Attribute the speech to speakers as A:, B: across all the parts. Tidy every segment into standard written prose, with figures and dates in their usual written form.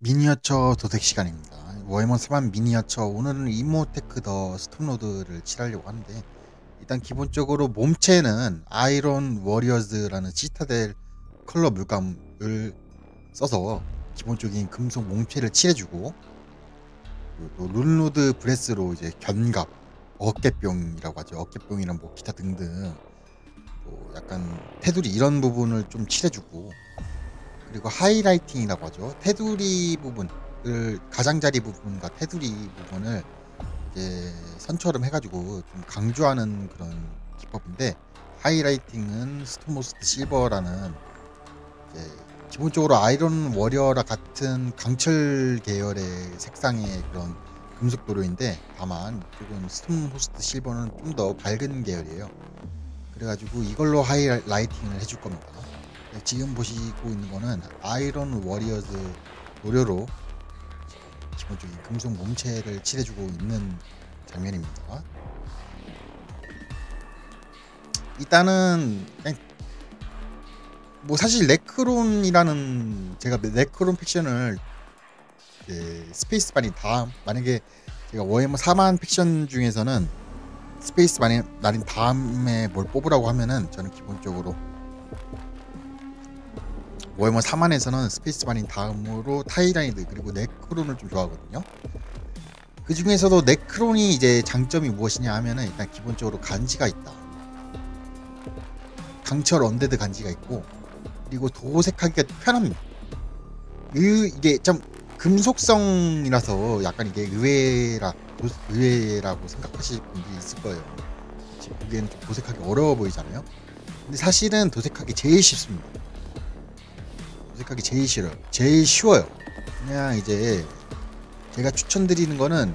A: 미니어처 도색 시간입니다. 워해머 4만 미니어처. 오늘은 이모테크 더 스톰로드를 칠하려고 하는데, 일단 기본적으로 몸체는 아이런 워리어즈라는 시타델 컬러 물감을 써서 기본적인 금속 몸체를 칠해주고, 그리고 또 룬로드 브레스로 이제 견갑, 어깨병이라고 하죠. 어깨병이랑 뭐 기타 등등 또 약간 테두리 이런 부분을 좀 칠해주고, 그리고 하이라이팅이라고 하죠. 테두리 부분을, 가장자리 부분과 테두리 부분을 이제 선처럼 해가지고 좀 강조하는 그런 기법인데, 하이라이팅은 스톤모스트 실버라는 이제 기본적으로 아이런 워리어라 같은 강철 계열의 색상의 그런 금속 도료인데, 다만 이쪽은 스톤호스트 실버는 좀 더 밝은 계열이에요. 그래가지고 이걸로 하이라이팅을 해줄 겁니다. 지금 보시고 있는 거는 아이런 워리어즈 도료로 기본적인 금속 몸체를 칠해주고 있는 장면입니다. 일단은 그냥 뭐 사실 네크론이라는, 제가 네크론 픽션을 스페이스 마린 다음, 만약에 제가 워해머 4만 픽션 중에서는 스페이스 마린 다음에 뭘 뽑으라고 하면은, 저는 기본적으로 워해머 4만에서는 스페이스 마린 다음으로 타이라니드 그리고 네크론을 좀 좋아하거든요. 그 중에서도 네크론이 이제 장점이 무엇이냐 하면은, 일단 기본적으로 간지가 있다. 강철 언데드 간지가 있고, 그리고 도색하기가 편합니다. 이게 좀 금속성이라서 약간 이게 의외라고 생각하실 분들이 있을 거예요. 지금 보기에는 좀 도색하기 어려워 보이잖아요. 근데 사실은 도색하기 제일 쉽습니다. 도색하기 제일 싫어요. 제일 쉬워요. 그냥 이제 제가 추천드리는 거는,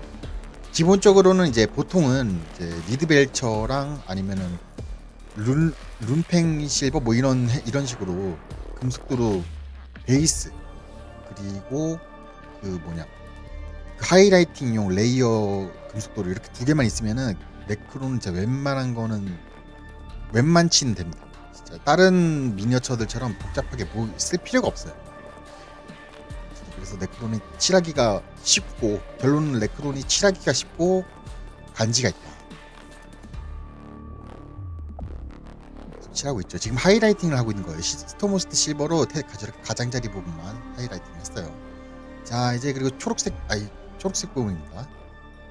A: 기본적으로는 이제 보통은 이제 리드벨처랑 아니면은 룬팽 실버 뭐 이런 식으로 금속도로 베이스, 그리고 그 뭐냐, 그 하이라이팅용 레이어 금속도로 이렇게 두 개만 있으면은 네크론은 진짜 웬만치는 됩니다. 진짜 다른 미니어처들처럼 복잡하게 뭐 쓸 필요가 없어요. 그래서 네크론이 칠하기가 쉽고, 결론은 네크론이 칠하기가 쉽고 간지가 있다. 칠하고 있죠. 지금 하이라이팅을 하고 있는 거예요. 스토모스트 실버로 가장자리 부분만 하이라이팅을 했어요. 자, 이제 그리고 초록색 부분입니다.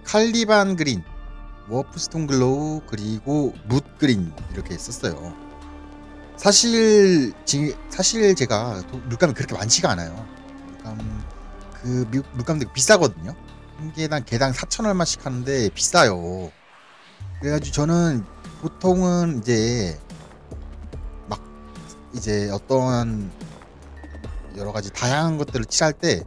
A: 칼리반 그린, 워프스톤 글로우, 그리고 묻 그린 이렇게 썼어요. 사실 제가 물감이 그렇게 많지가 않아요. 물감도 비싸거든요. 한 개당 4천 얼마씩 하는데 비싸요. 그래가지고 저는 보통은 이제 어떠한 여러 가지 다양한 것들을 칠할 때,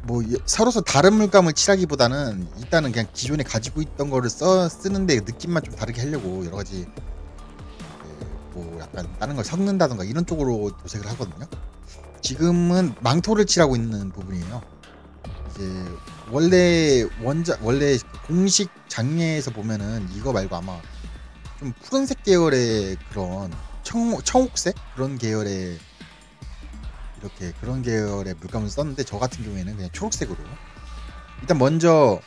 A: 뭐 서로서 다른 물감을 칠하기보다는 일단은 그냥 기존에 가지고 있던 거를 쓰는데 느낌만 좀 다르게 하려고 여러 가지 뭐 약간 다른 걸 섞는다던가 이런 쪽으로 도색을 하거든요. 지금은 망토를 칠하고 있는 부분이에요. 이제 원래 공식 장례에서 보면은 이거 말고 아마 좀 푸른색 계열의 그런 청옥색 그런 계열의 그런 계열의 물감을 썼는데, 저 같은 경우에는 그냥 초록색으로 일단 먼저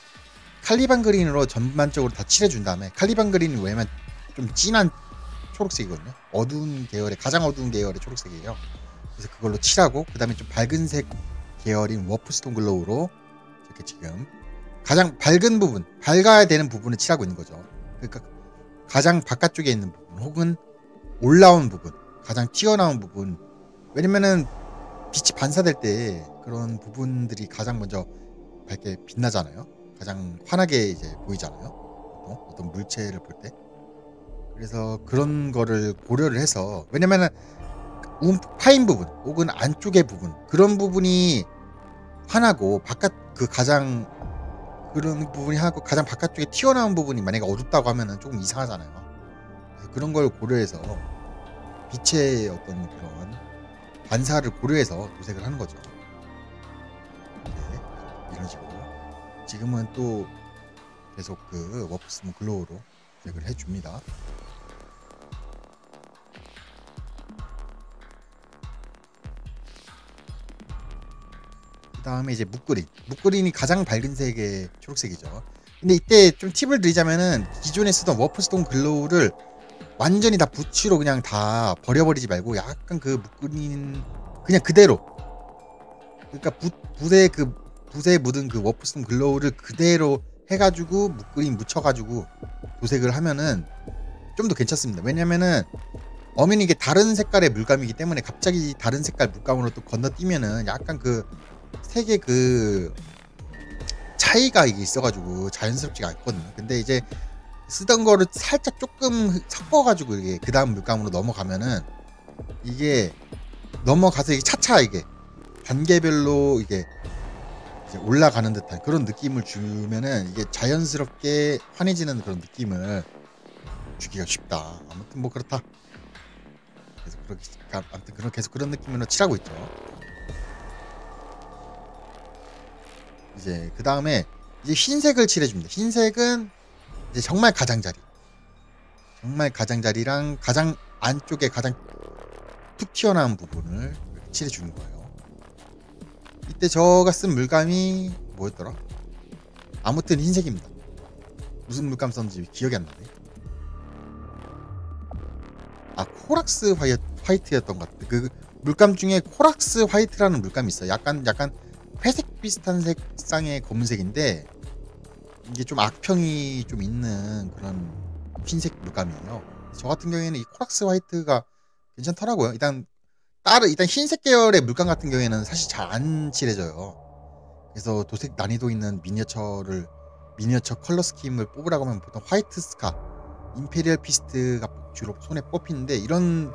A: 칼리반 그린으로 전반적으로 다 칠해준 다음에, 칼리반 그린이 왜냐면 좀 진한 초록색이거든요. 가장 어두운 계열의 초록색이에요. 그래서 그걸로 칠하고, 그 다음에 좀 밝은 색 계열인 워프스톤 글로우로 이렇게 지금 가장 밝아야 되는 부분을 칠하고 있는 거죠. 그러니까 가장 바깥쪽에 있는 부분, 혹은 올라온 부분, 가장 튀어나온 부분. 왜냐면은 빛이 반사될 때 그런 부분들이 가장 먼저 밝게 빛나잖아요. 가장 환하게 이제 보이잖아요. 어떤 물체를 볼 때. 그래서 그런 거를 고려를 해서, 왜냐면은 파인 부분 혹은 안쪽의 부분, 그런 부분이 환하고 그런 부분이 하고 가장 바깥쪽에 튀어나온 부분이 만약에 어둡다고 하면은 조금 이상하잖아요. 그래서 그런 걸 고려해서 빛의 어떤 그런 반사를 고려해서 도색을 하는 거죠. 네, 이런 식으로 지금은 또 계속 그 워프스톤 글로우로 도색을 해줍니다. 그 다음에 이제 묵그린. 묵그린이 가장 밝은 색의 초록색이죠. 근데 이때 좀 팁을 드리자면은 기존에 쓰던 워프스톤 글로우를 완전히 다 붓으로 그냥 다 버려버리지 말고 약간 그 묵그린 그냥 그대로, 그러니까 붓에 묻은 그 워프스톤 글로우를 그대로 해가지고 묵그린 묻혀가지고 도색을 하면은 좀 더 괜찮습니다. 왜냐면은 엄연히 이게 다른 색깔의 물감이기 때문에 갑자기 다른 색깔 물감으로 또 건너뛰면은 약간 그 색의 그 차이가 이게 있어가지고 자연스럽지가 않거든요. 근데 이제 쓰던 거를 살짝 조금 섞어가지고 이게 그 다음 물감으로 넘어가면은 이게 넘어가서 이게 차차 이게 단계별로 이게 이제 올라가는 듯한 그런 느낌을 주면은 이게 자연스럽게 환해지는 그런 느낌을 주기가 쉽다. 아무튼 뭐 그렇다. 계속 그렇게 아무튼 계속 그런 느낌으로 칠하고 있죠. 이제 그 다음에 이제 흰색을 칠해줍니다. 흰색은 이제 정말 가장자리랑 가장 안쪽에 가장 툭 튀어나온 부분을 이렇게 칠해주는 거예요. 이때 저가 쓴 물감이 뭐였더라? 아무튼 흰색입니다. 무슨 물감 썼는지 기억이 안 나네. 아, 코락스 화이트였던 것 같아. 그 물감 중에 코락스 화이트라는 물감이 있어요. 약간 회색 비슷한 색상의 검은색인데 이게 좀 악평이 좀 있는 그런 흰색 물감이에요. 저 같은 경우에는 이 코락스 화이트가 괜찮더라고요. 일단 흰색 계열의 물감 같은 경우에는 사실 잘 안 칠해져요. 그래서 도색 난이도 있는 미니어처 컬러 스킴을 뽑으라고 하면 보통 화이트 스카, 임페리얼 피스트가 주로 손에 뽑히는데 이런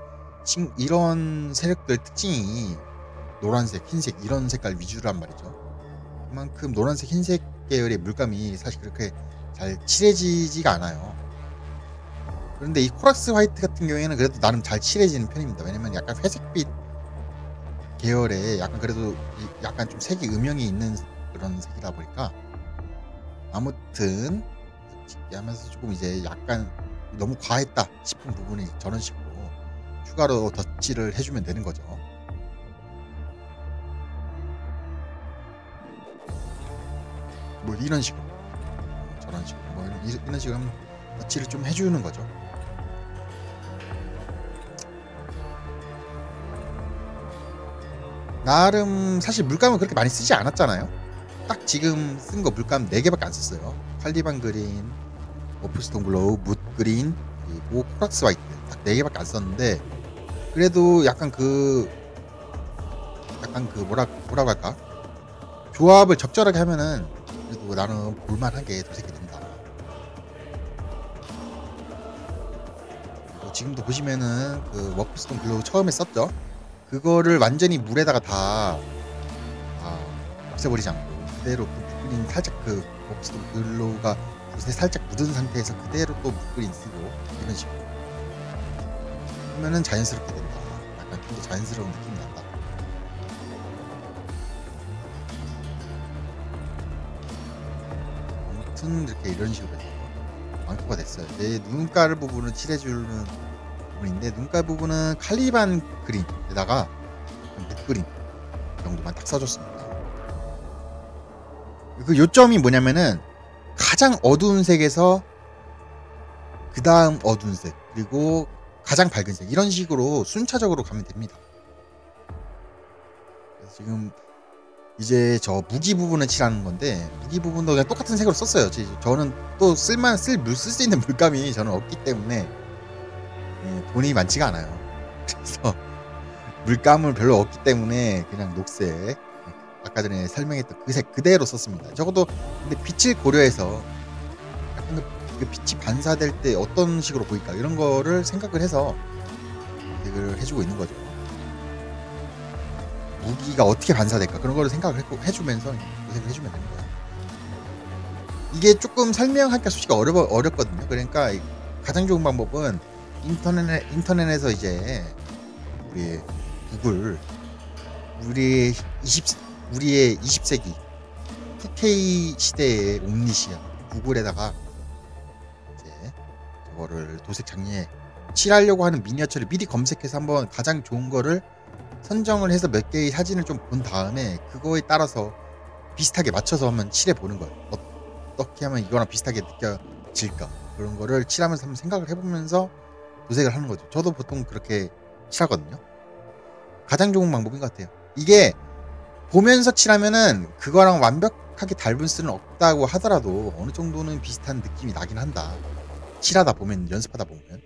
A: 세력들 특징이 노란색, 흰색 이런 색깔 위주란 말이죠. 그만큼 노란색, 흰색 계열의 물감이 사실 그렇게 잘 칠해지지가 않아요. 그런데 이 코락스 화이트 같은 경우에는 그래도 나름 잘 칠해지는 편입니다. 왜냐면 약간 회색빛 계열의 약간 그래도 약간 좀 색이 음영이 있는 그런 색이다 보니까 아무튼 하면서 조금 이제 약간 너무 과했다 싶은 부분이 저런 식으로 추가로 덧칠을 해주면 되는 거죠. 뭐 이런 식으로 저런 식으로 뭐 이런 식으로 덧칠을 좀 해주는 거죠. 나름 사실 물감을 그렇게 많이 쓰지 않았잖아요. 딱 지금 쓴 거 물감 4개밖에 안 썼어요. 칼리반 그린, 워프스톤 글로우, 묻 그린, 그리고 코락스 화이트 딱 4개밖에 안 썼는데 그래도 약간 뭐라고 할까? 조합을 적절하게 하면은 그래도 나는 볼만하게 도색이 된다. 그리고 지금도 보시면은 그 워프스톤 글로우 처음에 썼죠. 그거를 완전히 물에다가 다 없애버리지 않고 그대로 붓그린 살짝 그 워프스톤 글로우가 붓에 살짝 묻은 상태에서 그대로 또 붓그린 쓰고 이런 식으로 하면은 자연스럽게 된다. 약간 좀 더 자연스러운 느낌이 난다. 아무튼 이렇게 이런 식으로 해서 완코가 됐어요. 내 눈가 부분을 칠해주는 부분인데 눈가 부분은 칼리반 그린에다가 묵그린 정도만 딱 써줬습니다. 그 요점이 뭐냐면은 가장 어두운 색에서 그 다음 어두운 색 그리고 가장 밝은 색 이런 식으로 순차적으로 가면 됩니다. 그래서 지금 이제 저 무기 부분을 칠하는 건데 무기 부분도 그냥 똑같은 색으로 썼어요. 저는 또 쓸 수 있는 물감이 저는 없기 때문에 돈이 많지가 않아요. 그래서 물감을 별로 없기 때문에 그냥 녹색 아까 전에 설명했던 그 색 그대로 썼습니다. 적어도 근데 빛을 고려해서 약간 그 빛이 반사될 때 어떤 식으로 보일까 이런 거를 생각을 해서 색을 해주고 있는 거죠. 무기가 어떻게 반사될까 그런 거를 생각을 해주면서 도색을 해주면 되는 거예요. 이게 조금 설명하기가 솔직히 어렵거든요. 그러니까 가장 좋은 방법은 인터넷에서 이제 우리 구글 우리의 20세기 2K 시대의 옴니시아 구글에다가 이제 저거를 도색 장리에 칠하려고 하는 미니어처를 미리 검색해서 한번 가장 좋은 거를 선정을 해서 몇 개의 사진을 좀 본 다음에 그거에 따라서 비슷하게 맞춰서 한번 칠해보는 거예요. 어떻게 하면 이거랑 비슷하게 느껴질까, 그런 거를 칠하면서 한번 생각을 해보면서 도색을 하는 거죠. 저도 보통 그렇게 칠하거든요. 가장 좋은 방법인 것 같아요. 이게 보면서 칠하면은 그거랑 완벽하게 닮을 수는 없다고 하더라도 어느 정도는 비슷한 느낌이 나긴 한다. 칠하다 보면, 연습하다 보면.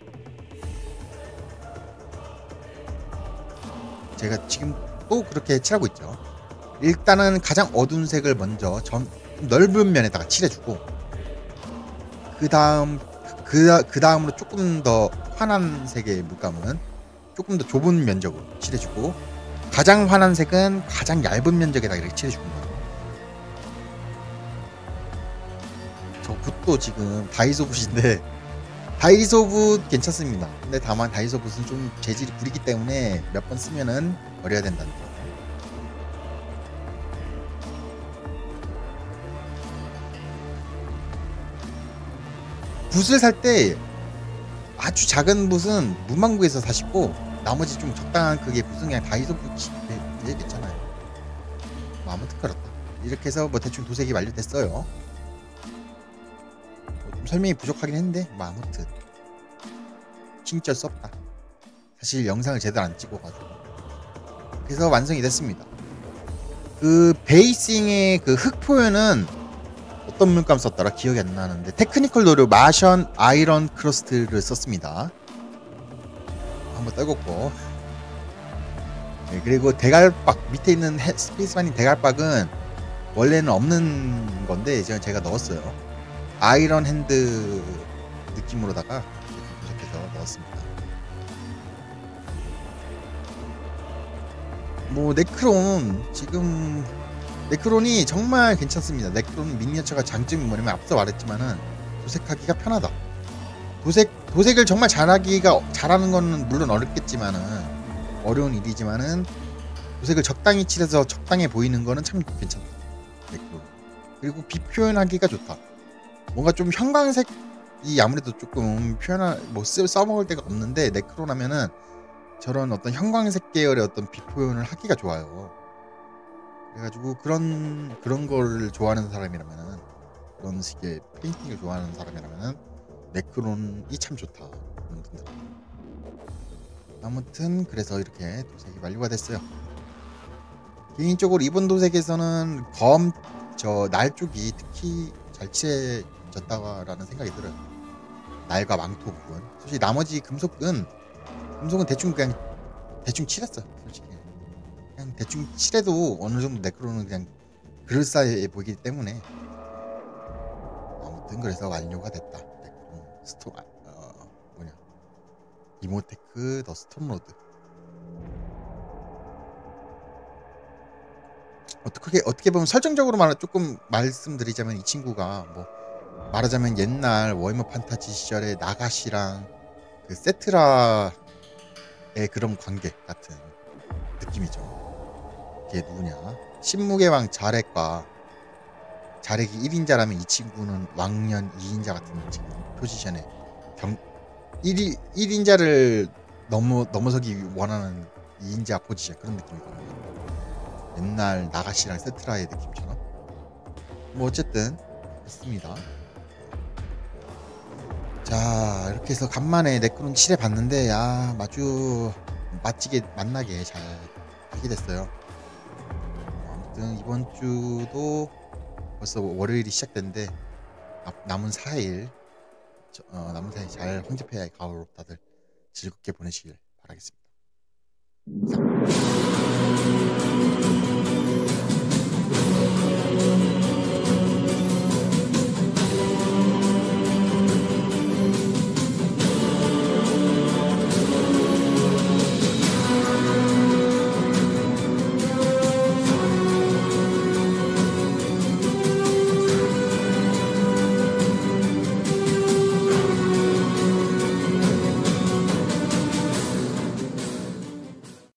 A: 제가 지금 또 그렇게 칠하고 있죠. 일단은 가장 어두운 색을 먼저 좀 넓은 면에다가 칠해주고, 그 다음으로 조금 더 환한 색의 물감은 조금 더 좁은 면적으로 칠해주고, 가장 환한 색은 가장 얇은 면적에다 이렇게 칠해주는 거예요. 저 붓도 지금 다이소 붓인데, 다이소 붓 괜찮습니다. 근데 다만 다이소 붓은 좀 재질이 구리기 때문에 몇 번 쓰면은 버려야 된다는 거. 붓을 살 때 아주 작은 붓은 문방구에서 사시고, 나머지 좀 적당한 크기의 붓은 그냥 다이소 붓이 괜찮아요. 뭐 아무튼 그렇다. 이렇게 해서 뭐 대충 도색이 완료됐어요. 좀 설명이 부족하긴 했는데 뭐 아무튼 진짜 수 없다. 사실 영상을 제대로 안 찍어가지고. 그래서 완성이 됐습니다. 그 베이싱의 그 흙 표현은 어떤 물감 썼더라 기억이 안 나는데, 테크니컬 도료 마션 아이런 크러스트를 썼습니다. 한번 떨궜고, 네, 그리고 대갈박 밑에 있는 스페이스바닌 대갈박은 원래는 없는 건데 제가 넣었어요. 아이런 핸드 느낌으로다가 부족해서 넣었습니다. 뭐 네크론이 정말 괜찮습니다. 네크론 미니어처가 장점이 뭐냐면, 앞서 말했지만은 도색하기가 편하다. 도색을 정말 잘하는 거는 물론 어려운 일이지만은 도색을 적당히 칠해서 적당해 보이는 거는 참 괜찮다. 네크론. 그리고 빛 표현하기가 좋다. 뭔가 좀 형광색이 아무래도 조금 써먹을 데가 없는데, 네크론 하면은 저런 어떤 형광색 계열의 어떤 빛 표현을 하기가 좋아요. 그래가지고 그런 걸 좋아하는 사람이라면은, 그런 식의 페인팅을 좋아하는 사람이라면은 네크론이 참 좋다. 그런 분들. 아무튼 그래서 이렇게 도색이 완료가 됐어요. 개인적으로 이번 도색에서는 날 쪽이 특히 잘 칠해졌다라는 생각이 들어요. 날과 망토 부분. 솔직히 나머지 금속은 그냥 대충 칠했어. 솔직히 그냥 대충 칠해도 어느 정도 네크론은 그냥 그럴싸해 보이기 때문에. 아무튼 그래서 완료가 됐다. 네크론 이모테크 더 스톰로드. 어떻게 보면 설정적으로 조금 말씀드리자면, 이 친구가 뭐 말하자면 옛날 워해머 판타지 시절의 나가시랑 그 세트라의 그런 관계 같은 느낌이죠. 이게 누구냐? 신무계왕 자렉이 1인자라면 이 친구는 왕년 2인자 같은 지금 포지션에 1인자를 넘어서기 원하는 2인자 포지션, 그런 느낌이거든요. 옛날 나가시랑 세트라의 느낌처럼. 뭐 어쨌든 그렇습니다. 자, 이렇게 해서 간만에 네크론 칠해봤는데, 아주 맛나게 잘 하게 됐어요. 아무튼 이번 주도 벌써 월요일이 시작됐는데, 남은 4일 잘 황제폐하의 가을로 다들 즐겁게 보내시길 바라겠습니다.